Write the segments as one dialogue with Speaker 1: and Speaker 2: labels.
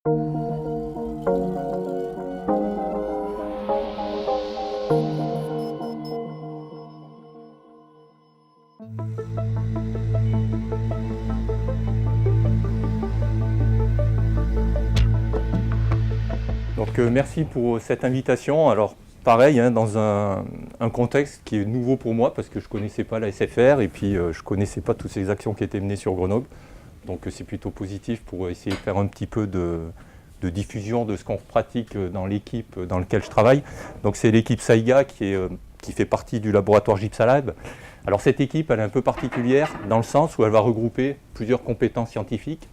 Speaker 1: Donc merci pour cette invitation. Alors pareil, hein, dans un contexte qui est nouveau pour moi parce que je ne connaissais pas la SFR et puis je ne connaissais pas toutes ces actions qui étaient menées sur Grenoble. Donc c'est plutôt positif pour essayer de faire un petit peu de diffusion de ce qu'on pratique dans l'équipe dans laquelle je travaille. Donc c'est l'équipe SAIGA qui fait partie du laboratoire Gypsalab. Alors cette équipe, elle est un peu particulière dans le sens où elle va regrouper plusieurs compétences scientifiques.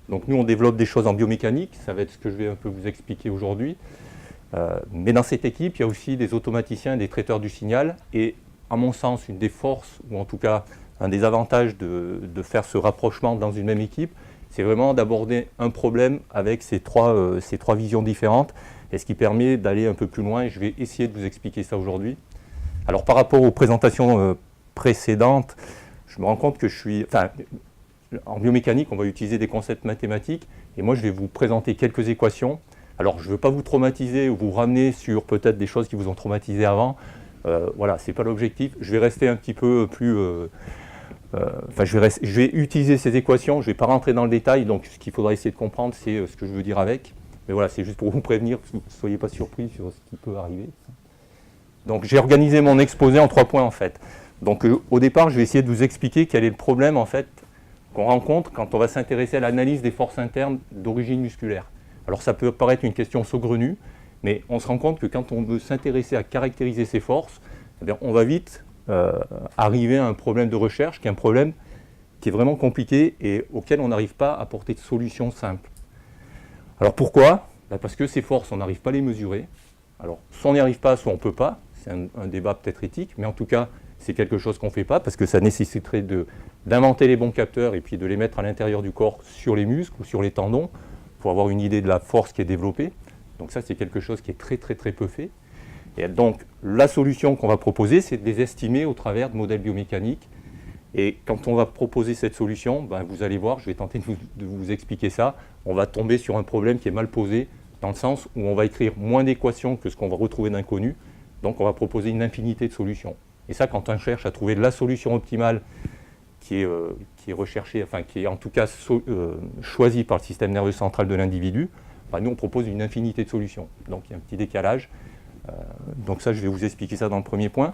Speaker 1: Donc nous, on développe des choses en biomécanique, ça va être ce que je vais un peu vous expliquer aujourd'hui. Mais dans cette équipe, il y a aussi des automaticiens et des traiteurs du signal. Et à mon sens, une des forces, ou en tout cas un des avantages de faire ce rapprochement dans une même équipe, c'est vraiment d'aborder un problème avec ces trois visions différentes, et ce qui permet d'aller un peu plus loin. Et je vais essayer de vous expliquer ça aujourd'hui. Alors par rapport aux présentations précédentes, je me rends compte que en biomécanique, on va utiliser des concepts mathématiques, et moi je vais vous présenter quelques équations. Alors je ne veux pas vous traumatiser ou vous ramener sur peut-être des choses qui vous ont traumatisé avant. Voilà, ce n'est pas l'objectif. Je vais rester un petit peu plus... je vais utiliser ces équations, je ne vais pas rentrer dans le détail, donc ce qu'il faudra essayer de comprendre, c'est ce que je veux dire avec. Mais voilà, c'est juste pour vous prévenir, que vous ne soyez pas surpris sur ce qui peut arriver. Donc j'ai organisé mon exposé en 3 points en fait. Donc au départ, je vais essayer de vous expliquer quel est le problème en fait qu'on rencontre quand on va s'intéresser à l'analyse des forces internes d'origine musculaire. Alors ça peut paraître une question saugrenue, mais on se rend compte que quand on veut s'intéresser à caractériser ces forces, eh bien, on va vite arriver à un problème de recherche qui est un problème qui est vraiment compliqué et auquel on n'arrive pas à apporter de solution simple. Alors pourquoi ? Parce que ces forces, on n'arrive pas à les mesurer. Alors soit on n'y arrive pas, soit on ne peut pas. C'est un débat peut-être éthique, mais en tout cas, c'est quelque chose qu'on ne fait pas parce que ça nécessiterait d'inventer les bons capteurs et puis de les mettre à l'intérieur du corps sur les muscles ou sur les tendons pour avoir une idée de la force qui est développée. Donc ça, c'est quelque chose qui est très très très peu fait. Et donc la solution qu'on va proposer, c'est de les estimer au travers de modèles biomécaniques. Et quand on va proposer cette solution, vous allez voir, je vais tenter de vous expliquer ça, on va tomber sur un problème qui est mal posé dans le sens où on va écrire moins d'équations que ce qu'on va retrouver d'inconnu. Donc on va proposer une infinité de solutions. Et ça, quand on cherche à trouver la solution optimale qui est recherchée, enfin qui est en tout cas choisie par le système nerveux central de l'individu, nous on propose une infinité de solutions. Donc il y a un petit décalage. Donc ça, je vais vous expliquer ça dans le premier point.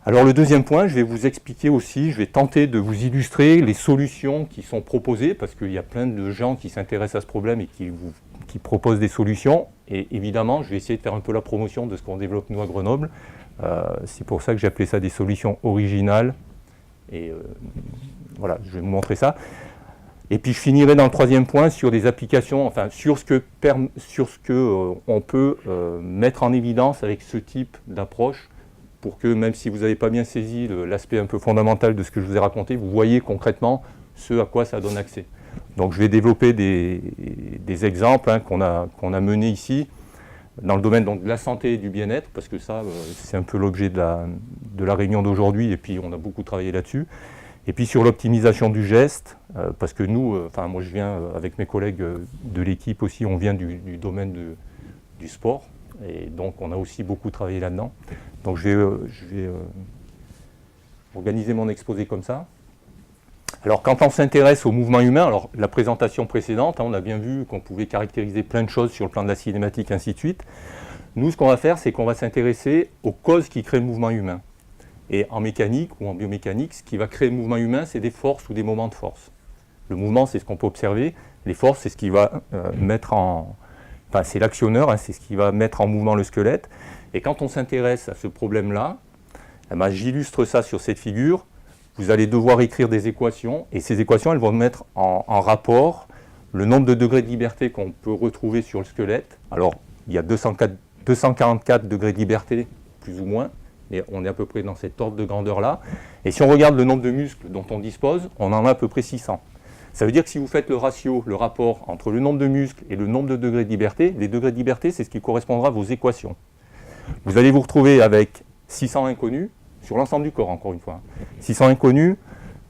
Speaker 1: Alors le deuxième point, je vais vous expliquer aussi, je vais tenter de vous illustrer les solutions qui sont proposées, parce qu'il y a plein de gens qui s'intéressent à ce problème et qui proposent des solutions. Et évidemment, je vais essayer de faire un peu la promotion de ce qu'on développe nous à Grenoble. C'est pour ça que j'ai appelé ça des solutions originales. Et voilà, je vais vous montrer ça. Et puis je finirai dans le troisième point sur des applications, enfin sur ce que on peut mettre en évidence avec ce type d'approche pour que même si vous n'avez pas bien saisi l'aspect un peu fondamental de ce que je vous ai raconté, vous voyez concrètement ce à quoi ça donne accès. Donc je vais développer des exemples qu'on a menés ici dans le domaine donc, de la santé et du bien-être, parce que ça c'est un peu l'objet de la réunion d'aujourd'hui et puis on a beaucoup travaillé là-dessus. Et puis sur l'optimisation du geste, parce que nous, moi je viens avec mes collègues de l'équipe aussi, on vient du domaine du sport, et donc on a aussi beaucoup travaillé là-dedans. Donc je vais organiser mon exposé comme ça. Alors quand on s'intéresse au mouvement humain, alors la présentation précédente, on a bien vu qu'on pouvait caractériser plein de choses sur le plan de la cinématique, ainsi de suite. Nous, ce qu'on va faire, c'est qu'on va s'intéresser aux causes qui créent le mouvement humain. Et en mécanique ou en biomécanique, ce qui va créer le mouvement humain, c'est des forces ou des moments de force. Le mouvement, c'est ce qu'on peut observer. Les forces, c'est ce qui va mettre en... Enfin, c'est l'actionneur, c'est ce qui va mettre en mouvement le squelette. Et quand on s'intéresse à ce problème-là, j'illustre ça sur cette figure. Vous allez devoir écrire des équations. Et ces équations, elles vont mettre en rapport le nombre de degrés de liberté qu'on peut retrouver sur le squelette. Alors, il y a 244 degrés de liberté, plus ou moins. Et on est à peu près dans cet ordre de grandeur-là. Et si on regarde le nombre de muscles dont on dispose, on en a à peu près 600. Ça veut dire que si vous faites le ratio, le rapport entre le nombre de muscles et le nombre de degrés de liberté, les degrés de liberté, c'est ce qui correspondra à vos équations. Vous allez vous retrouver avec 600 inconnus, sur l'ensemble du corps, encore une fois. 600 inconnus,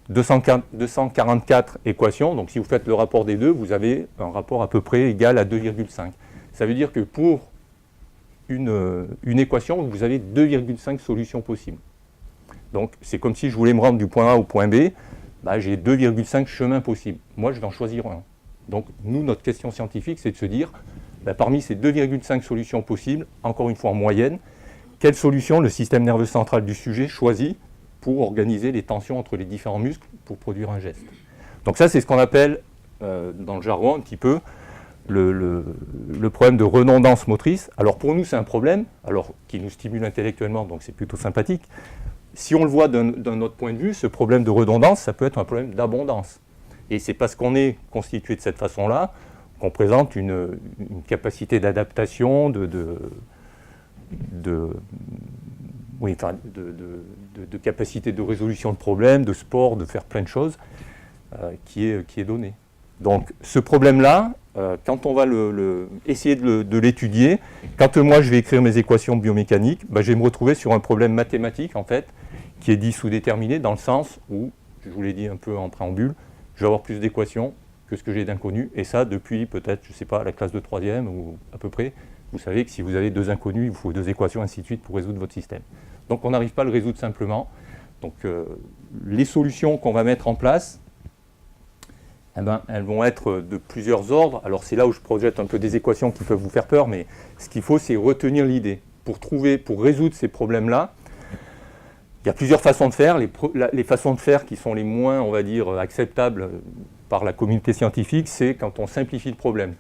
Speaker 1: 244 équations. Donc si vous faites le rapport des deux, vous avez un rapport à peu près égal à 2,5. Ça veut dire que pour une équation, vous avez 2,5 solutions possibles. Donc c'est comme si je voulais me rendre du point A au point B, bah, j'ai 2,5 chemins possibles. Moi, je vais en choisir un. Donc nous, notre question scientifique, c'est de se dire, bah, parmi ces 2,5 solutions possibles, encore une fois en moyenne, quelle solution le système nerveux central du sujet choisit pour organiser les tensions entre les différents muscles pour produire un geste. Donc ça, c'est ce qu'on appelle, dans le jargon un petit peu, le problème de redondance motrice. Alors pour nous, c'est un problème alors, qui nous stimule intellectuellement, donc c'est plutôt sympathique. Si on le voit d'un autre point de vue, ce problème de redondance, ça peut être un problème d'abondance. Et c'est parce qu'on est constitué de cette façon-là qu'on présente une capacité d'adaptation, de capacité de résolution de problèmes, de sport, de faire plein de choses, qui est donnée. Donc ce problème-là, quand on va essayer de l'étudier, quand moi je vais écrire mes équations biomécaniques, bah, je vais me retrouver sur un problème mathématique en fait, qui est dit sous-déterminé dans le sens où, je vous l'ai dit un peu en préambule, je vais avoir plus d'équations que ce que j'ai d'inconnus, et ça depuis peut-être, je ne sais pas, la classe de 3e ou à peu près. Vous savez que si vous avez 2 inconnus, il vous faut 2 équations, ainsi de suite, pour résoudre votre système. Donc on n'arrive pas à le résoudre simplement. Donc les solutions qu'on va mettre en place, eh ben, elles vont être de plusieurs ordres. Alors c'est là où je projette un peu des équations qui peuvent vous faire peur, mais ce qu'il faut, c'est retenir l'idée. Pour résoudre ces problèmes-là, il y a plusieurs façons de faire. Les façons de faire qui sont les moins, on va dire, acceptables par la communauté scientifique, c'est quand on simplifie le problème.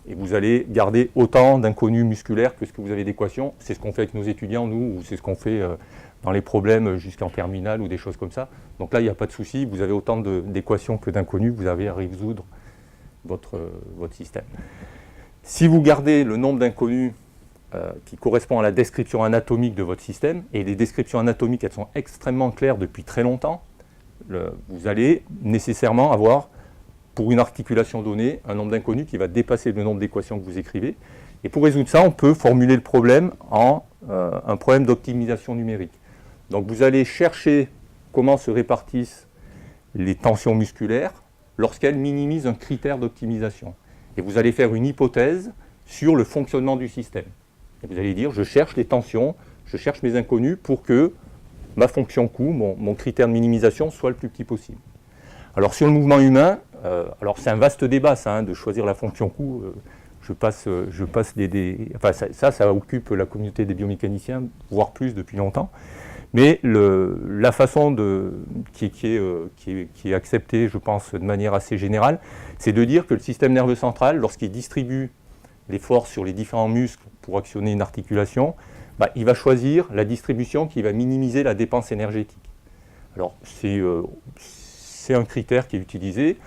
Speaker 1: Et vous allez garder autant d'inconnus musculaires que ce que vous avez d'équations. C'est ce qu'on fait avec nos étudiants, nous, ou c'est ce qu'on fait dans les problèmes jusqu'en terminale ou des choses comme ça. Donc là, il n'y a pas de souci, vous avez autant d'équations que d'inconnus, vous avez à résoudre votre système. Si vous gardez le nombre d'inconnus qui correspond à la description anatomique de votre système, et les descriptions anatomiques, elles sont extrêmement claires depuis très longtemps, vous allez nécessairement avoir, pour une articulation donnée, un nombre d'inconnus qui va dépasser le nombre d'équations que vous écrivez. Et pour résoudre ça, on peut formuler le problème en un problème d'optimisation numérique. Donc vous allez chercher comment se répartissent les tensions musculaires lorsqu'elles minimisent un critère d'optimisation. Et vous allez faire une hypothèse sur le fonctionnement du système. Et vous allez dire, je cherche les tensions, je cherche mes inconnus pour que ma fonction coût, mon critère de minimisation, soit le plus petit possible. Alors sur le mouvement humain, alors c'est un vaste débat ça, hein, de choisir la fonction coût. Je passe enfin ça occupe la communauté des biomécaniciens, voire plus depuis longtemps. Mais la façon qui est acceptée, je pense, de manière assez générale, c'est de dire que le système nerveux central, lorsqu'il distribue les forces sur les différents muscles pour actionner une articulation, bah, il va choisir la distribution qui va minimiser la dépense énergétique. Alors c'est un critère qui est utilisé.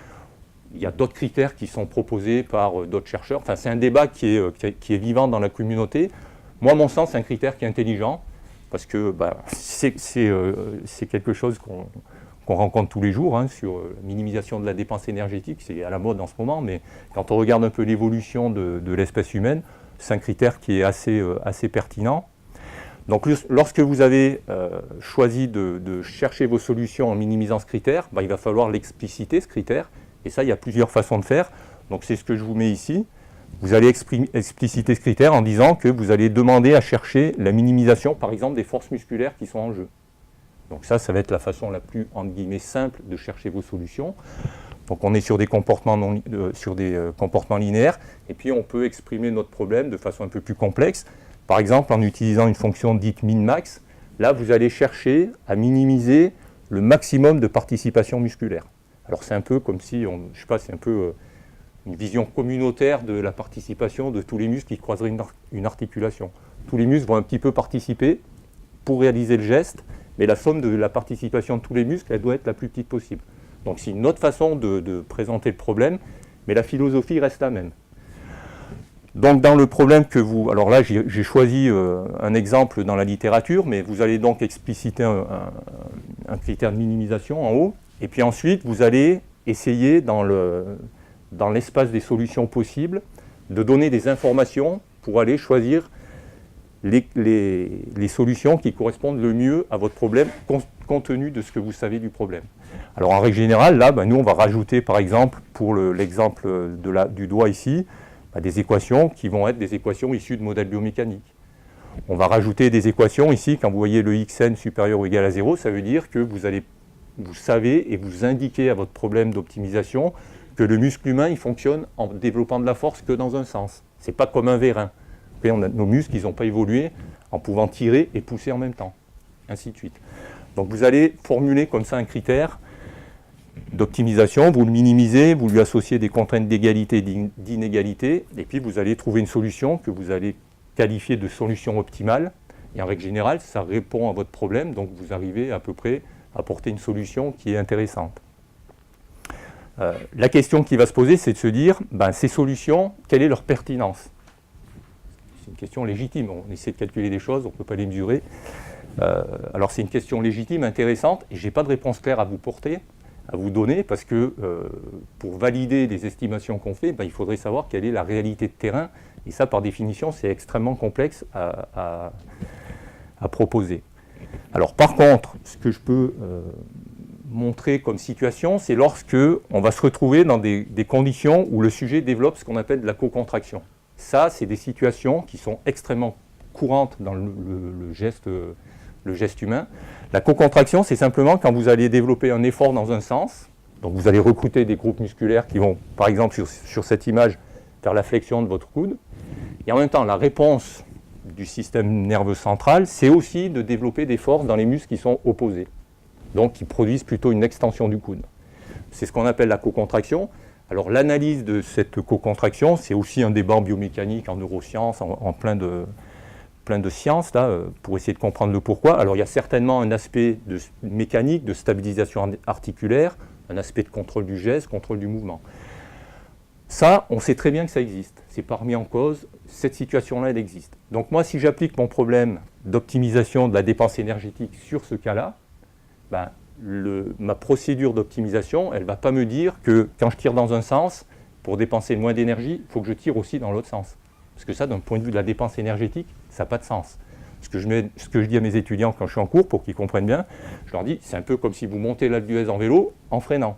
Speaker 1: Il y a d'autres critères qui sont proposés par d'autres chercheurs. Enfin, c'est un débat qui est vivant dans la communauté. Moi, à mon sens, c'est un critère qui est intelligent, parce que bah, c'est quelque chose qu'on rencontre tous les jours, hein, sur la minimisation de la dépense énergétique. C'est à la mode en ce moment, mais quand on regarde un peu l'évolution de l'espèce humaine, c'est un critère qui est assez pertinent. Donc lorsque vous avez choisi de chercher vos solutions en minimisant ce critère, bah, il va falloir l'expliciter, ce critère. Et ça, il y a plusieurs façons de faire. Donc c'est ce que je vous mets ici. Vous allez expliciter ce critère en disant que vous allez demander à chercher la minimisation, par exemple, des forces musculaires qui sont en jeu. Donc ça va être la façon la plus, entre guillemets, simple de chercher vos solutions. Donc on est sur des comportements linéaires. Et puis on peut exprimer notre problème de façon un peu plus complexe. Par exemple, en utilisant une fonction dite min-max, là, vous allez chercher à minimiser le maximum de participation musculaire. Alors c'est un peu comme si, je sais pas, c'est un peu une vision communautaire de la participation de tous les muscles qui croiseraient une articulation. Tous les muscles vont un petit peu participer pour réaliser le geste, mais la somme de la participation de tous les muscles, elle doit être la plus petite possible. Donc c'est une autre façon de présenter le problème, mais la philosophie reste la même. Donc dans le problème que vous... Alors là, j'ai choisi un exemple dans la littérature, mais vous allez donc expliciter un critère de minimisation en haut, et puis ensuite, vous allez essayer, dans l'espace des solutions possibles, de donner des informations pour aller choisir les solutions qui correspondent le mieux à votre problème, compte tenu de ce que vous savez du problème. Alors en règle générale, là, nous on va rajouter par exemple, pour l'exemple du doigt ici, des équations qui vont être des équations issues de modèles biomécaniques. On va rajouter des équations ici, quand vous voyez le xn supérieur ou égal à 0, ça veut dire que vous savez et vous indiquez à votre problème d'optimisation que le muscle humain il fonctionne en développant de la force que dans un sens. Ce n'est pas comme un vérin. Nos muscles, ils n'ont pas évolué en pouvant tirer et pousser en même temps, ainsi de suite. Donc vous allez formuler comme ça un critère d'optimisation, vous le minimisez, vous lui associez des contraintes d'égalité et d'inégalité, et puis vous allez trouver une solution que vous allez qualifier de solution optimale, et en règle générale, ça répond à votre problème, donc vous arrivez à peu près à apporter une solution qui est intéressante. La question qui va se poser, c'est de se dire, ces solutions, quelle est leur pertinence? C'est une question légitime, on essaie de calculer des choses, on ne peut pas les mesurer. Alors c'est une question légitime, intéressante, et je n'ai pas de réponse claire à vous donner, parce que pour valider les estimations qu'on fait, il faudrait savoir quelle est la réalité de terrain, et ça par définition c'est extrêmement complexe à proposer. Alors par contre, ce que je peux montrer comme situation, c'est lorsque on va se retrouver dans des conditions où le sujet développe ce qu'on appelle de la co-contraction. Ça, c'est des situations qui sont extrêmement courantes dans le geste humain. La co-contraction, c'est simplement quand vous allez développer un effort dans un sens, donc vous allez recruter des groupes musculaires qui vont, par exemple sur cette image, faire la flexion de votre coude, et en même temps, la réponse du système nerveux central, c'est aussi de développer des forces dans les muscles qui sont opposés, donc qui produisent plutôt une extension du coude. C'est ce qu'on appelle la co-contraction. Alors l'analyse de cette co-contraction, c'est aussi un débat en biomécanique, en neurosciences, en plein de sciences, là, pour essayer de comprendre le pourquoi. Alors il y a certainement un aspect de mécanique, de stabilisation articulaire, un aspect de contrôle du geste, contrôle du mouvement. Ça, on sait très bien que ça existe. C'est pas remis en cause, cette situation-là, elle existe. Donc moi, si j'applique mon problème d'optimisation de la dépense énergétique sur ce cas-là, ma procédure d'optimisation, elle ne va pas me dire que quand je tire dans un sens, pour dépenser moins d'énergie, il faut que je tire aussi dans l'autre sens. Parce que ça, d'un point de vue de la dépense énergétique, ça n'a pas de sens. Ce que je dis à mes étudiants quand je suis en cours, pour qu'ils comprennent bien, je leur dis, c'est un peu comme si vous montez l'Alpe d'Huez en vélo en freinant.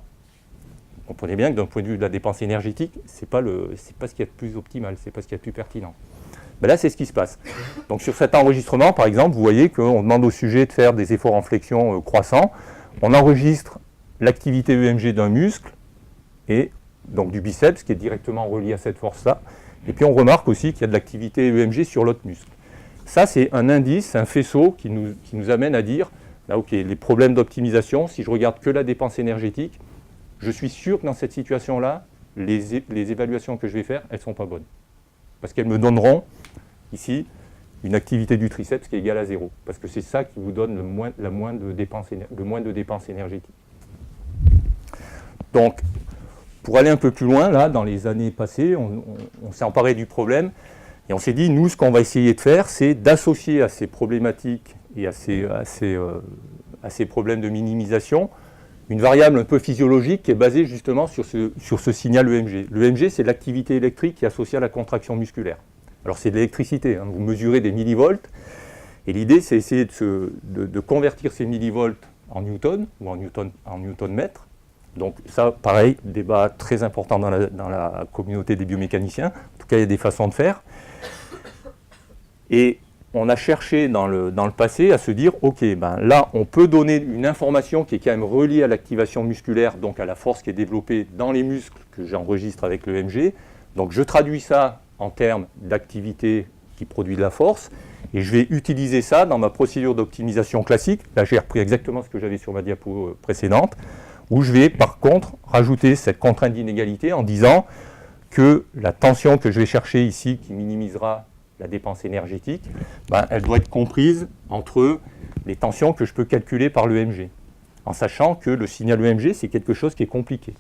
Speaker 1: Vous comprenez bien que d'un point de vue de la dépense énergétique, ce n'est pas ce qu'il y a de plus optimal, ce n'est pas ce qu'il y a de plus pertinent. Là, c'est ce qui se passe. Donc sur cet enregistrement, par exemple, vous voyez qu'on demande au sujet de faire des efforts en flexion croissants. On enregistre l'activité EMG d'un muscle, et donc du biceps, qui est directement relié à cette force-là. Et puis on remarque aussi qu'il y a de l'activité EMG sur l'autre muscle. Ça, c'est un indice, un faisceau qui nous amène à dire, ok, les problèmes d'optimisation, si je regarde que la dépense énergétique, je suis sûr que dans cette situation-là, les évaluations que je vais faire, elles ne sont pas bonnes. Parce qu'elles me donneront, ici, une activité du triceps qui est égale à 0. Parce que c'est ça qui vous donne le moins de dépenses énergétiques. Donc, pour aller un peu plus loin, là, dans les années passées, on s'est emparé du problème et on s'est dit, nous, ce qu'on va essayer de faire, c'est d'associer à ces problématiques et à ces problèmes de minimisation une variable un peu physiologique qui est basée justement sur ce signal EMG. L'EMG, c'est l'activité électrique qui est associée à la contraction musculaire. Alors c'est de l'électricité, vous mesurez des millivolts, et l'idée c'est essayer de convertir ces millivolts en newton, ou en newton-mètre. Donc ça, pareil, débat très important dans la communauté des biomécaniciens. En tout cas, il y a des façons de faire. Et on a cherché dans le passé à se dire, ok, là, on peut donner une information qui est quand même reliée à l'activation musculaire, donc à la force qui est développée dans les muscles que j'enregistre avec l'EMG. Donc je traduis ça en termes d'activité qui produit de la force, et je vais utiliser ça dans ma procédure d'optimisation classique. Là, j'ai repris exactement ce que j'avais sur ma diapo précédente, où je vais par contre rajouter cette contrainte d'inégalité en disant que la tension que je vais chercher ici, qui minimisera la dépense énergétique, elle doit être comprise entre les tensions que je peux calculer par l'EMG, en sachant que le signal EMG, c'est quelque chose qui est compliqué.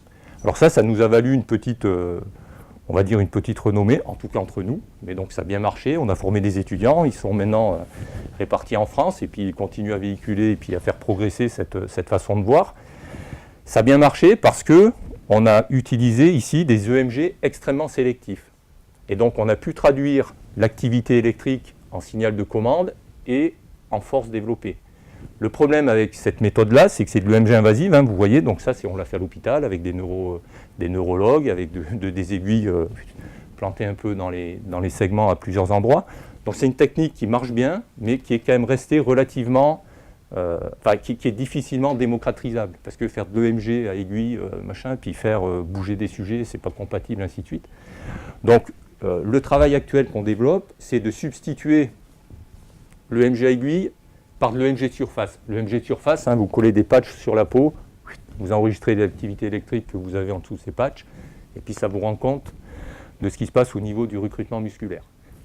Speaker 1: Alors ça nous a valu une petite renommée, en tout cas entre nous, mais donc ça a bien marché, on a formé des étudiants, ils sont maintenant répartis en France, et puis ils continuent à véhiculer et puis à faire progresser cette façon de voir. Ça a bien marché parce qu'on a utilisé ici des EMG extrêmement sélectifs. Et donc on a pu traduire l'activité électrique en signal de commande et en force développée. Le problème avec cette méthode-là, c'est que c'est de l'EMG invasive, hein, vous voyez, donc ça, on l'a fait à l'hôpital avec des neurologues, avec des aiguilles plantées un peu dans les segments à plusieurs endroits. Donc c'est une technique qui marche bien, mais qui est quand même restée relativement, qui est difficilement démocratisable, parce que faire de l'EMG à aiguille, puis faire bouger des sujets, c'est pas compatible, ainsi de suite. Donc le travail actuel qu'on développe, c'est de substituer l'EMG à aiguille par de l'EMG de surface. L'EMG de surface, hein, vous collez des patchs sur la peau, vous enregistrez l'activité électrique que vous avez en dessous de ces patchs, et puis ça vous rend compte de ce qui se passe au niveau du recrutement musculaire.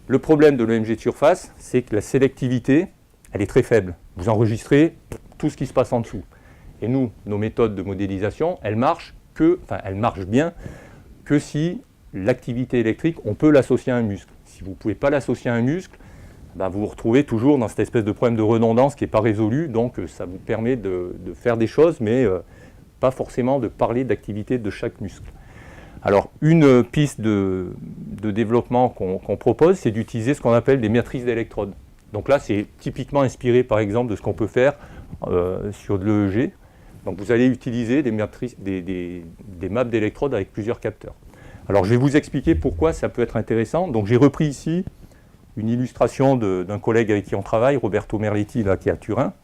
Speaker 1: Le problème de l'EMG de surface, c'est que la sélectivité, elle est très faible. Vous enregistrez tout ce qui se passe en dessous. Et nous, nos méthodes de modélisation, elles marchent bien que si l'activité électrique, on peut l'associer à un muscle. Si vous ne pouvez pas l'associer à un muscle, vous vous retrouvez toujours dans cette espèce de problème de redondance qui n'est pas résolu, donc ça vous permet de faire des choses, mais pas forcément de parler d'activité de chaque muscle. Alors, une piste de développement qu'on propose, c'est d'utiliser ce qu'on appelle des matrices d'électrodes. Donc là, c'est typiquement inspiré, par exemple, de ce qu'on peut faire sur de l'EEG. Donc vous allez utiliser des maps d'électrodes avec plusieurs capteurs. Alors, je vais vous expliquer pourquoi ça peut être intéressant. Donc, j'ai repris ici une illustration d'un collègue avec qui on travaille, Roberto Merletti, là, qui est à Turin.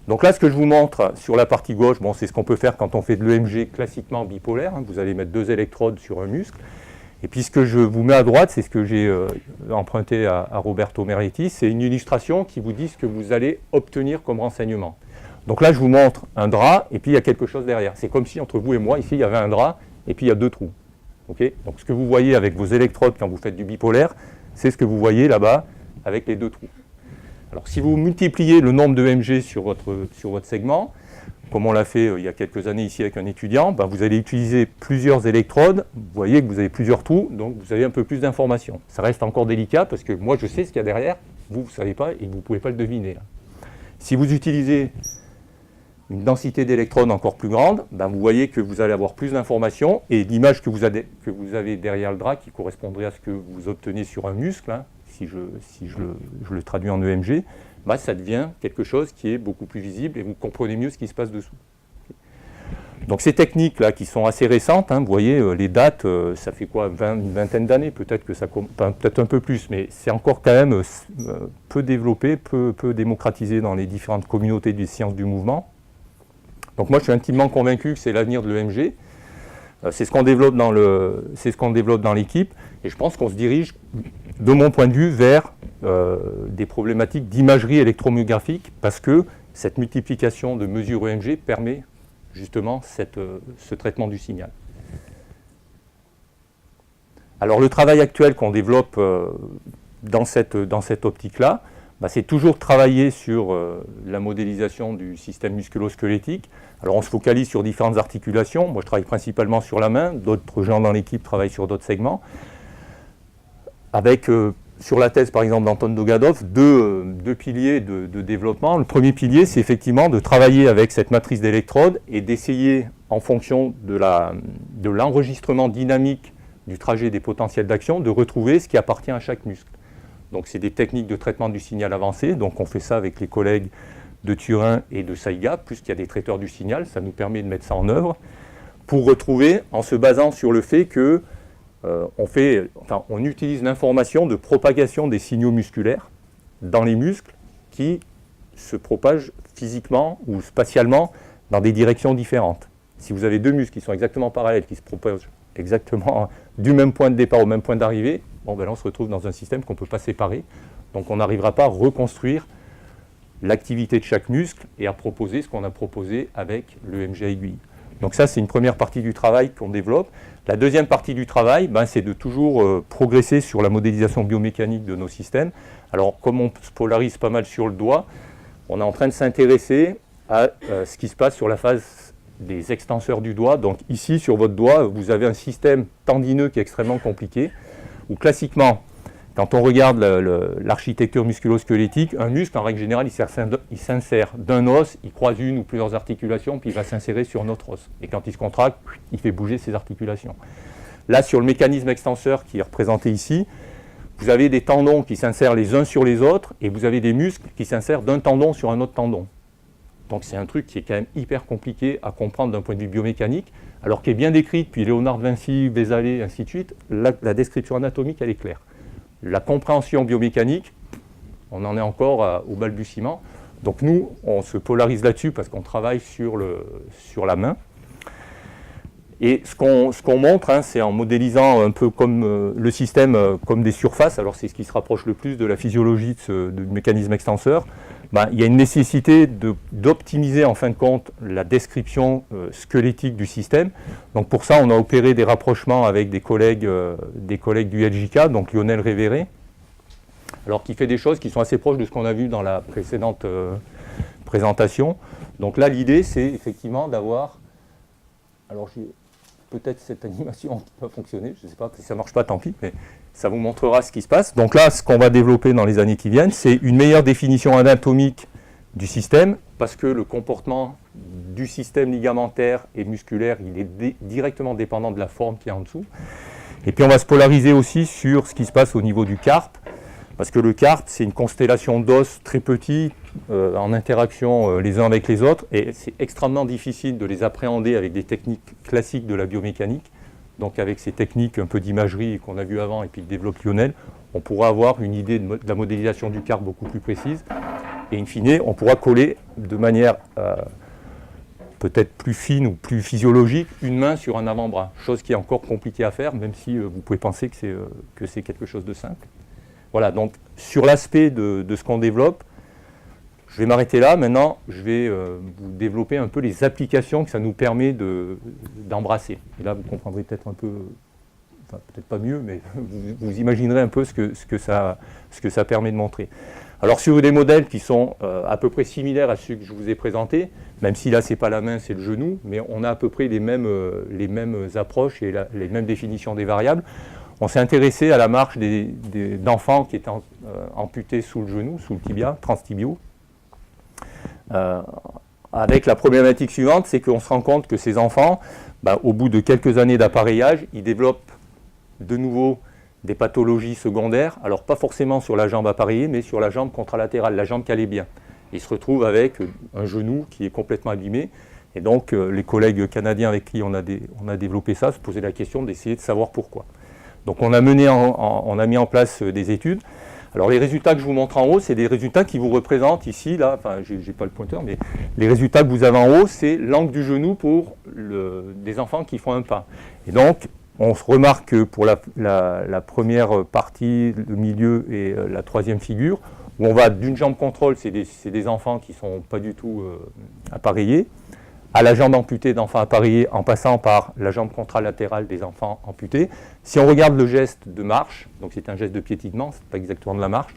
Speaker 1: Donc là, ce que je vous montre sur la partie gauche, c'est ce qu'on peut faire quand on fait de l'EMG classiquement bipolaire. Hein. Vous allez mettre 2 électrodes sur un muscle. Et puis ce que je vous mets à droite, c'est ce que j'ai emprunté à Roberto Merletti, c'est une illustration qui vous dit ce que vous allez obtenir comme renseignement. Donc là, je vous montre un drap, et puis il y a quelque chose derrière. C'est comme si entre vous et moi, ici, il y avait un drap, et puis il y a 2 trous. Okay, donc ce que vous voyez avec vos électrodes quand vous faites du bipolaire, c'est ce que vous voyez là-bas avec les 2 trous. Alors si vous multipliez le nombre de EMG sur votre segment, comme on l'a fait il y a quelques années ici avec un étudiant, vous allez utiliser plusieurs électrodes, vous voyez que vous avez plusieurs trous, donc vous avez un peu plus d'informations. Ça reste encore délicat parce que moi je sais ce qu'il y a derrière, vous ne savez pas et vous ne pouvez pas le deviner. Là. Si vous utilisez une densité d'électrodes encore plus grande, vous voyez que vous allez avoir plus d'informations et l'image que vous avez derrière le drap qui correspondrait à ce que vous obtenez sur un muscle, hein, si je le traduis en EMG, ça devient quelque chose qui est beaucoup plus visible et vous comprenez mieux ce qui se passe dessous. Donc ces techniques-là qui sont assez récentes, hein, vous voyez les dates, ça fait quoi, une vingtaine d'années, peut-être peut-être un peu plus, mais c'est encore quand même peu développé, peu démocratisé dans les différentes communautés des sciences du mouvement. Donc moi je suis intimement convaincu que c'est l'avenir de l'EMG. C'est ce qu'on développe dans l'équipe et je pense qu'on se dirige, de mon point de vue, vers des problématiques d'imagerie électromyographique parce que cette multiplication de mesures EMG permet justement ce traitement du signal. Alors le travail actuel qu'on développe dans cette optique-là, c'est toujours travailler sur la modélisation du système musculo-squelettique. Alors on se focalise sur différentes articulations. Moi je travaille principalement sur la main, d'autres gens dans l'équipe travaillent sur d'autres segments. Avec, sur la thèse par exemple d'Anton Dogadov, deux piliers de développement. Le premier pilier, c'est effectivement de travailler avec cette matrice d'électrodes et d'essayer, en fonction de l'enregistrement dynamique du trajet des potentiels d'action, de retrouver ce qui appartient à chaque muscle. Donc c'est des techniques de traitement du signal avancé, donc on fait ça avec les collègues de Turin et de Saiga, puisqu'il y a des traiteurs du signal, ça nous permet de mettre ça en œuvre, pour retrouver, en se basant sur le fait que on utilise l'information de propagation des signaux musculaires dans les muscles qui se propagent physiquement ou spatialement dans des directions différentes. Si vous avez 2 muscles qui sont exactement parallèles, qui se propagent exactement du même point de départ au même point d'arrivée, là, on se retrouve dans un système qu'on ne peut pas séparer. Donc on n'arrivera pas à reconstruire l'activité de chaque muscle et à proposer ce qu'on a proposé avec l'EMG à aiguille. Donc ça, c'est une première partie du travail qu'on développe. La deuxième partie du travail, c'est de toujours progresser sur la modélisation biomécanique de nos systèmes. Alors, comme on se polarise pas mal sur le doigt, on est en train de s'intéresser à ce qui se passe sur la phase des extenseurs du doigt. Donc ici, sur votre doigt, vous avez un système tendineux qui est extrêmement compliqué, où classiquement, quand on regarde l'architecture musculo-squelettique, un muscle, en règle générale, il s'insère d'un os, il croise une ou plusieurs articulations, puis il va s'insérer sur un autre os. Et quand il se contracte, il fait bouger ses articulations. Là, sur le mécanisme extenseur qui est représenté ici, vous avez des tendons qui s'insèrent les uns sur les autres, et vous avez des muscles qui s'insèrent d'un tendon sur un autre tendon. Donc c'est un truc qui est quand même hyper compliqué à comprendre d'un point de vue biomécanique, alors qu'il est bien décrit depuis Léonard de Vinci, Vézalay, ainsi de suite. La description anatomique, elle est claire. La compréhension biomécanique, on en est encore au balbutiement. Donc nous, on se polarise là-dessus parce qu'on travaille sur la main. Et ce qu'on montre, hein, c'est en modélisant un peu comme le système comme des surfaces, alors c'est ce qui se rapproche le plus de la physiologie du mécanisme extenseur. Il y a une nécessité d'optimiser en fin de compte la description squelettique du système. Donc pour ça, on a opéré des rapprochements avec des collègues du LJK, donc Lionel Révéré, alors qui fait des choses qui sont assez proches de ce qu'on a vu dans la précédente présentation. Donc là, l'idée, c'est effectivement d'avoir... Alors peut-être cette animation qui va fonctionner, je ne sais pas, si ça ne marche pas, tant pis, mais ça vous montrera ce qui se passe. Donc là, ce qu'on va développer dans les années qui viennent, c'est une meilleure définition anatomique du système, parce que le comportement du système ligamentaire et musculaire, il est directement dépendant de la forme qui est en dessous. Et puis on va se polariser aussi sur ce qui se passe au niveau du carpe, parce que le carpe, c'est une constellation d'os très petits, en interaction les uns avec les autres, et c'est extrêmement difficile de les appréhender avec des techniques classiques de la biomécanique. Donc avec ces techniques un peu d'imagerie qu'on a vu avant et puis que développe Lionel, on pourra avoir une idée de la modélisation du carpe beaucoup plus précise, et in fine, on pourra coller de manière peut-être plus fine ou plus physiologique une main sur un avant-bras, chose qui est encore compliquée à faire, même si vous pouvez penser que c'est quelque chose de simple. Voilà, donc sur l'aspect de ce qu'on développe, je vais m'arrêter là. Maintenant, je vais vous développer un peu les applications que ça nous permet d'embrasser. Et là, vous comprendrez peut-être un peu, enfin peut-être pas mieux, mais vous imaginerez un peu ce que ça permet de montrer. Alors sur des modèles qui sont à peu près similaires à ceux que je vous ai présentés, même si là, ce n'est pas la main, c'est le genou, mais on a à peu près les mêmes approches et les mêmes définitions des variables. On s'est intéressé à la marche d'enfants qui étaient amputés sous le genou, sous le tibia, transtibio. Avec la problématique suivante, c'est qu'on se rend compte que ces enfants, au bout de quelques années d'appareillage, ils développent de nouveau des pathologies secondaires, alors pas forcément sur la jambe appareillée, mais sur la jambe contralatérale, la jambe qui allait bien. Ils se retrouvent avec un genou qui est complètement abîmé, et donc les collègues canadiens avec qui on a développé ça se posaient la question d'essayer de savoir pourquoi. Donc on a mis en place des études. Alors les résultats que je vous montre en haut, c'est des résultats qui vous représentent ici, là, enfin j'ai pas le pointeur, mais les résultats que vous avez en haut, c'est l'angle du genou pour des enfants qui font un pas. Et donc on se remarque que pour la première partie, le milieu et la troisième figure, où on va d'une jambe contrôle, c'est des enfants qui ne sont pas du tout appareillés, à la jambe amputée d'enfants appareillés en passant par la jambe contralatérale des enfants amputés. Si on regarde le geste de marche, donc c'est un geste de piétinement, ce n'est pas exactement de la marche,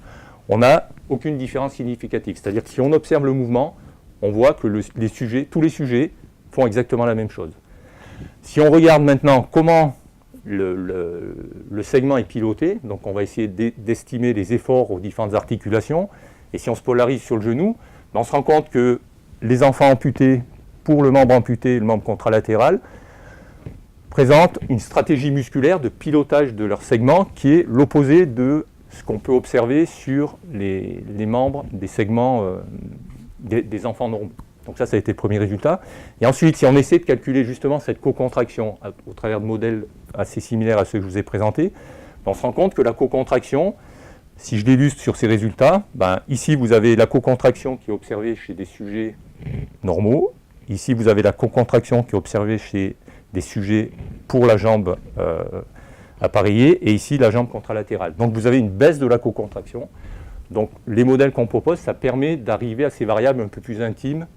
Speaker 1: on n'a aucune différence significative. C'est-à-dire que si on observe le mouvement, on voit que tous les sujets font exactement la même chose. Si on regarde maintenant comment le segment est piloté, donc on va essayer d'estimer les efforts aux différentes articulations, et si on se polarise sur le genou, on se rend compte que les enfants amputés, pour le membre amputé et le membre contralatéral, présentent une stratégie musculaire de pilotage de leur segment qui est l'opposé de ce qu'on peut observer sur les membres des segments des enfants normaux. Donc ça a été le premier résultat. Et ensuite, si on essaie de calculer justement cette co-contraction au travers de modèles assez similaires à ceux que je vous ai présentés, on se rend compte que la co-contraction, si je l'illustre sur ces résultats, ici vous avez la co-contraction qui est observée chez des sujets normaux. Ici, vous avez la co-contraction qui est observée chez des sujets pour la jambe appareillée, et ici, la jambe contralatérale. Donc, vous avez une baisse de la co-contraction. Donc, les modèles qu'on propose, ça permet d'arriver à ces variables un peu plus intimes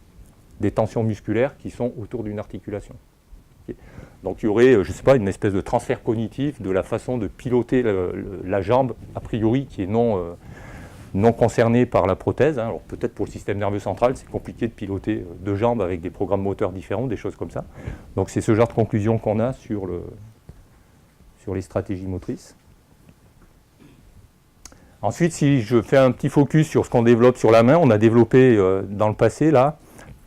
Speaker 1: des tensions musculaires qui sont autour d'une articulation. Okay. Donc, il y aurait, je ne sais pas, une espèce de transfert cognitif de la façon de piloter la jambe, a priori, qui est non concernés par la prothèse. Alors peut-être pour le système nerveux central, c'est compliqué de piloter deux jambes avec des programmes moteurs différents, des choses comme ça. Donc c'est ce genre de conclusion qu'on a sur les stratégies motrices. Ensuite, si je fais un petit focus sur ce qu'on développe sur la main, on a développé dans le passé, là,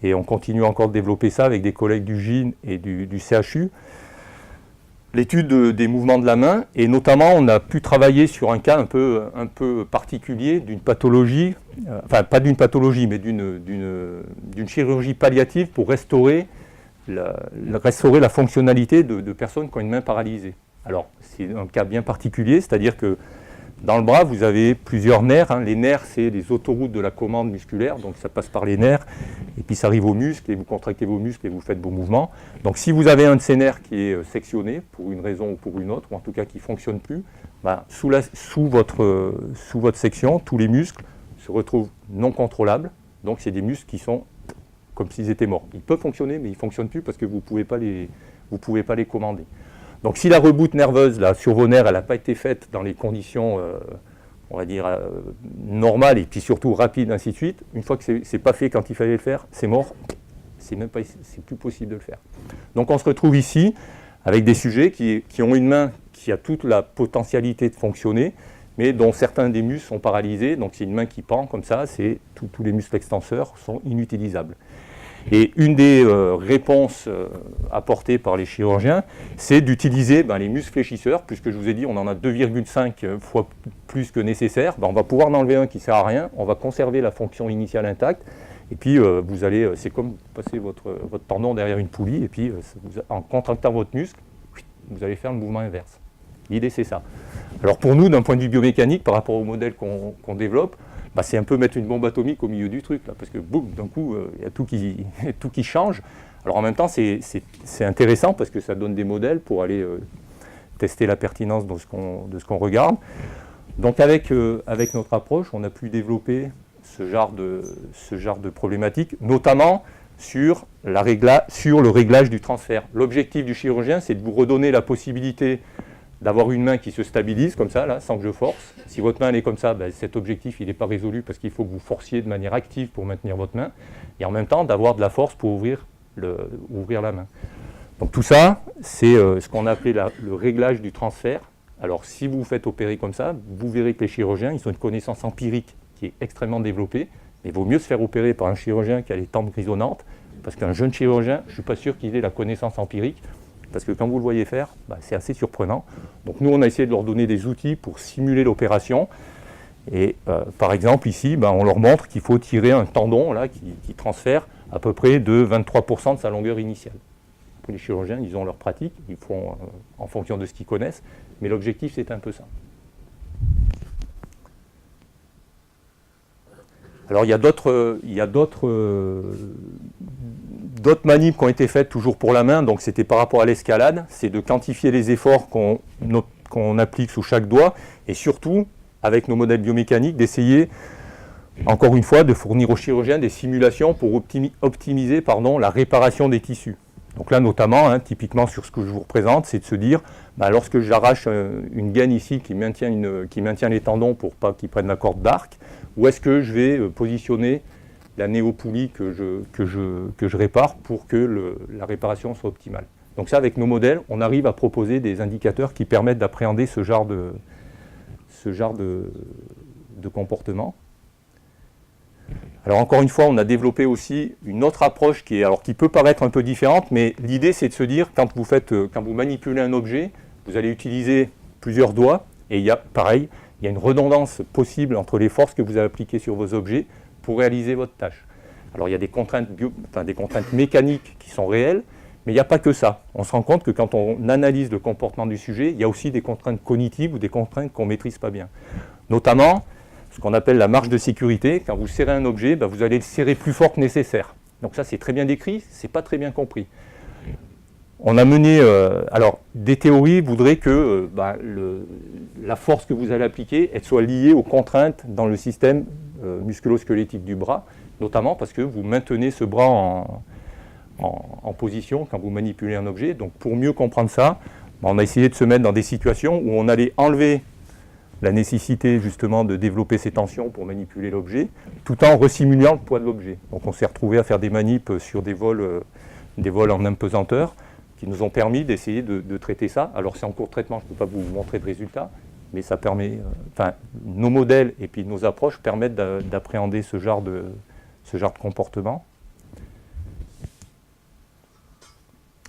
Speaker 1: et on continue encore de développer ça avec des collègues du GIN et du CHU, l'étude des mouvements de la main, et notamment on a pu travailler sur un cas un peu particulier d'une pathologie, enfin pas d'une pathologie, mais d'une chirurgie palliative pour restaurer la fonctionnalité de personnes qui ont une main paralysée. Alors c'est un cas bien particulier, c'est-à-dire que dans le bras, vous avez plusieurs nerfs. Hein. Les nerfs, c'est les autoroutes de la commande musculaire, donc ça passe par les nerfs, et puis ça arrive aux muscles, et vous contractez vos muscles et vous faites vos mouvements. Donc si vous avez un de ces nerfs qui est sectionné, pour une raison ou pour une autre, ou en tout cas qui ne fonctionne plus, bah, sous votre section, tous les muscles se retrouvent non contrôlables, donc c'est des muscles qui sont comme s'ils étaient morts. Ils peuvent fonctionner, mais ils ne fonctionnent plus parce que vous ne pouvez pas les commander. Donc si la reboot nerveuse là, sur vos nerfs, elle n'a pas été faite dans les conditions, on va dire, normales et puis surtout rapides, ainsi de suite, une fois que ce n'est pas fait quand il fallait le faire, c'est mort, c'est plus possible de le faire. Donc on se retrouve ici avec des sujets qui ont une main qui a toute la potentialité de fonctionner, mais dont certains des muscles sont paralysés, donc c'est une main qui pend comme ça, tous les muscles extenseurs sont inutilisables. Et une des réponses apportées par les chirurgiens, c'est d'utiliser les muscles fléchisseurs, puisque je vous ai dit on en a 2,5 fois plus que nécessaire. On va pouvoir en enlever un qui ne sert à rien, on va conserver la fonction initiale intacte, et puis vous allez, c'est comme passer votre tendon derrière une poulie, et puis en contractant votre muscle, vous allez faire le mouvement inverse. L'idée c'est ça. Alors pour nous, d'un point de vue biomécanique, par rapport au modèle qu'on développe, c'est un peu mettre une bombe atomique au milieu du truc, là, parce que boum, d'un coup, il y a tout qui change. Alors en même temps, c'est intéressant parce que ça donne des modèles pour aller tester la pertinence de ce qu'on regarde. Donc avec notre approche, on a pu développer ce genre de problématique, notamment sur le réglage du transfert. L'objectif du chirurgien, c'est de vous redonner la possibilité d'avoir une main qui se stabilise comme ça, là, sans que je force. Si votre main elle est comme ça, cet objectif il n'est pas résolu parce qu'il faut que vous forciez de manière active pour maintenir votre main, et en même temps d'avoir de la force pour ouvrir la main. Donc tout ça, c'est ce qu'on a appelé le réglage du transfert. Alors si vous vous faites opérer comme ça, vous verrez que les chirurgiens, ils ont une connaissance empirique qui est extrêmement développée, mais il vaut mieux se faire opérer par un chirurgien qui a les tempes grisonnantes, parce qu'un jeune chirurgien, je ne suis pas sûr qu'il ait la connaissance empirique, parce que quand vous le voyez faire, c'est assez surprenant. Donc nous, on a essayé de leur donner des outils pour simuler l'opération. Et par exemple, ici, on leur montre qu'il faut tirer un tendon là, qui transfère à peu près de 23% de sa longueur initiale. Pour les chirurgiens, ils ont leur pratique, ils font en fonction de ce qu'ils connaissent, mais l'objectif, c'est un peu ça. Alors il y a d'autres manips qui ont été faites toujours pour la main, donc c'était par rapport à l'escalade, c'est de quantifier les efforts qu'on applique sous chaque doigt, et surtout, avec nos modèles biomécaniques, d'essayer, encore une fois, de fournir aux chirurgiens des simulations pour optimiser la réparation des tissus. Donc là, notamment, typiquement sur ce que je vous représente, c'est de se dire, lorsque j'arrache une gaine ici qui maintient les tendons pour pas qu'ils prennent la corde d'arc, où est-ce que je vais positionner la néopoulie que je répare pour que la réparation soit optimale. Donc ça, avec nos modèles, on arrive à proposer des indicateurs qui permettent d'appréhender ce genre de comportement. Alors encore une fois, on a développé aussi une autre approche qui peut paraître un peu différente, mais l'idée c'est de se dire, quand vous manipulez un objet, vous allez utiliser plusieurs doigts, et il y a une redondance possible entre les forces que vous avez appliquées sur vos objets pour réaliser votre tâche. Alors il y a des contraintes mécaniques qui sont réelles, mais il n'y a pas que ça. On se rend compte que quand on analyse le comportement du sujet, il y a aussi des contraintes cognitives ou des contraintes qu'on ne maîtrise pas bien. Notamment, ce qu'on appelle la marge de sécurité. Quand vous serrez un objet, vous allez le serrer plus fort que nécessaire. Donc ça, c'est très bien décrit, c'est pas très bien compris. On a mené, des théories voudraient que la force que vous allez appliquer, elle soit liée aux contraintes dans le système musculo-squelettique du bras, notamment parce que vous maintenez ce bras en position quand vous manipulez un objet. Donc pour mieux comprendre ça, on a essayé de se mettre dans des situations où on allait enlever la nécessité justement de développer ces tensions pour manipuler l'objet, tout en resimulant le poids de l'objet. Donc on s'est retrouvé à faire des manips sur des vols en impesanteur, qui nous ont permis d'essayer de traiter ça. Alors c'est en cours de traitement, je ne peux pas vous montrer de résultats, mais ça permet, nos modèles et puis nos approches permettent d'appréhender ce genre de comportement.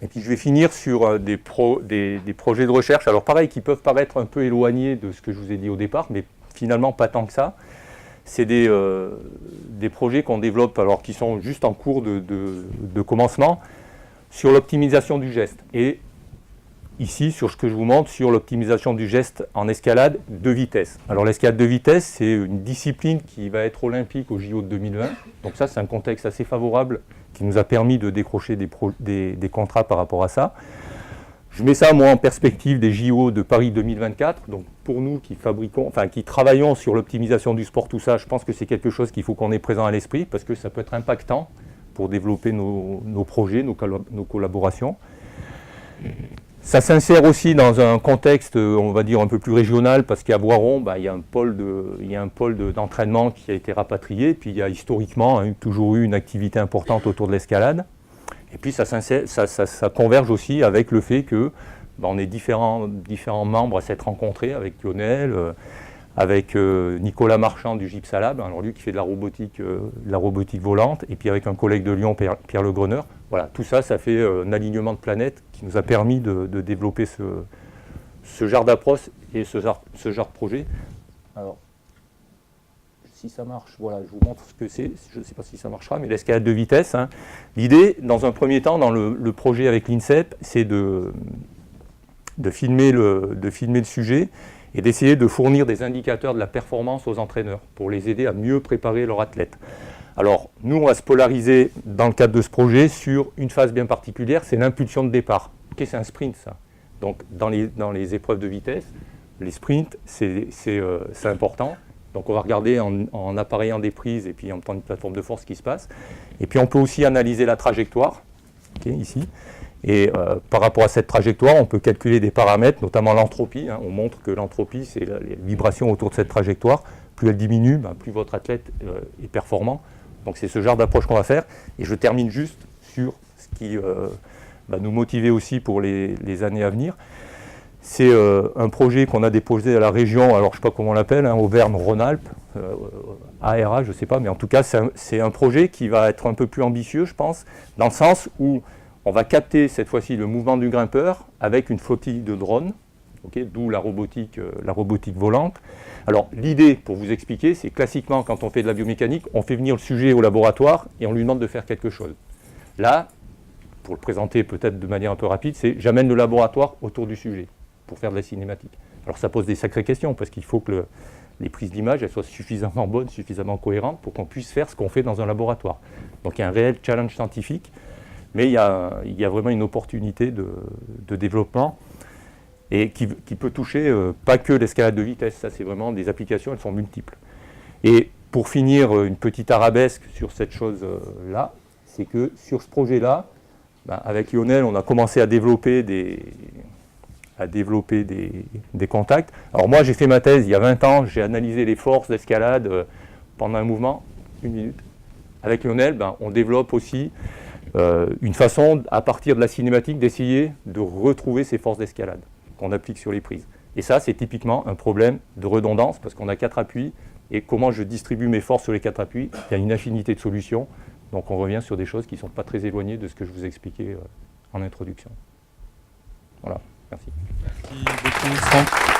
Speaker 1: Et puis je vais finir sur des projets de recherche, alors pareil, qui peuvent paraître un peu éloignés de ce que je vous ai dit au départ, mais finalement pas tant que ça. C'est des projets qu'on développe, alors qui sont juste en cours de commencement, sur l'optimisation du geste. Et ici, sur ce que je vous montre, sur l'optimisation du geste en escalade de vitesse. Alors l'escalade de vitesse, c'est une discipline qui va être olympique au JO de 2020. Donc ça, c'est un contexte assez favorable qui nous a permis de décrocher des contrats par rapport à ça. Je mets ça, moi, en perspective des JO de Paris 2024. Donc pour nous qui travaillons sur l'optimisation du sport, tout ça, je pense que c'est quelque chose qu'il faut qu'on ait présent à l'esprit parce que ça peut être impactant pour développer nos projets, nos collaborations. Ça s'insère aussi dans un contexte, on va dire, un peu plus régional, parce qu'à Voiron, il y a un pôle d'entraînement qui a été rapatrié, puis il y a historiquement toujours eu une activité importante autour de l'escalade. Et puis ça converge aussi avec le fait que on est différents membres à s'être rencontrés, avec Lionel, avec Nicolas Marchand du Gypsalab, alors lui qui fait de la robotique volante, et puis avec un collègue de Lyon, Pierre Le Greneur. Voilà, tout ça, ça fait un alignement de planètes qui nous a permis de développer ce genre d'approche et ce genre de projet. Alors, si ça marche, voilà, je vous montre ce que c'est. Je ne sais pas si ça marchera, mais l'escalade de vitesse. L'idée, dans un premier temps, dans le projet avec l'INSEP, c'est de filmer le sujet et d'essayer de fournir des indicateurs de la performance aux entraîneurs pour les aider à mieux préparer leurs athlètes. Alors, nous, on va se polariser dans le cadre de ce projet sur une phase bien particulière, c'est l'impulsion de départ. Ok, c'est un sprint, ça. Donc, dans les épreuves de vitesse, les sprints, c'est important. Donc, on va regarder en appareillant des prises et puis en temps une plateforme de force ce qui se passe. Et puis, on peut aussi analyser la trajectoire, ici. Et par rapport à cette trajectoire, on peut calculer des paramètres, notamment l'entropie. On montre que l'entropie, c'est les vibrations autour de cette trajectoire. Plus elle diminue, plus votre athlète est performant. Donc c'est ce genre d'approche qu'on va faire. Et je termine juste sur ce qui va nous motiver aussi pour les années à venir. C'est un projet qu'on a déposé à la région, alors je ne sais pas comment on l'appelle, Auvergne-Rhône-Alpes, ARA, je ne sais pas, mais en tout cas c'est un projet qui va être un peu plus ambitieux, je pense, dans le sens où on va capter cette fois-ci le mouvement du grimpeur avec une flottille de drones, d'où la robotique volante. Alors l'idée, pour vous expliquer, c'est classiquement quand on fait de la biomécanique, on fait venir le sujet au laboratoire et on lui demande de faire quelque chose. Là, pour le présenter peut-être de manière un peu rapide, c'est j'amène le laboratoire autour du sujet pour faire de la cinématique. Alors ça pose des sacrées questions parce qu'il faut que les prises d'image soient suffisamment bonnes, suffisamment cohérentes pour qu'on puisse faire ce qu'on fait dans un laboratoire. Donc il y a un réel challenge scientifique. Mais il y a vraiment une opportunité de développement et qui peut toucher pas que l'escalade de vitesse, ça c'est vraiment des applications, elles sont multiples. Et pour finir, une petite arabesque sur cette chose-là, c'est que sur ce projet-là, avec Lionel, on a commencé à développer des contacts. Alors moi j'ai fait ma thèse il y a 20 ans, j'ai analysé les forces d'escalade pendant un mouvement, 1 minute. Avec Lionel, on développe aussi une façon, à partir de la cinématique, d'essayer de retrouver ces forces d'escalade qu'on applique sur les prises. Et ça, c'est typiquement un problème de redondance, parce qu'on a 4 appuis, et comment je distribue mes forces sur les 4 appuis, il y a une infinité de solutions. Donc on revient sur des choses qui ne sont pas très éloignées de ce que je vous ai expliqué en introduction. Voilà, merci.
Speaker 2: Merci beaucoup, Franck.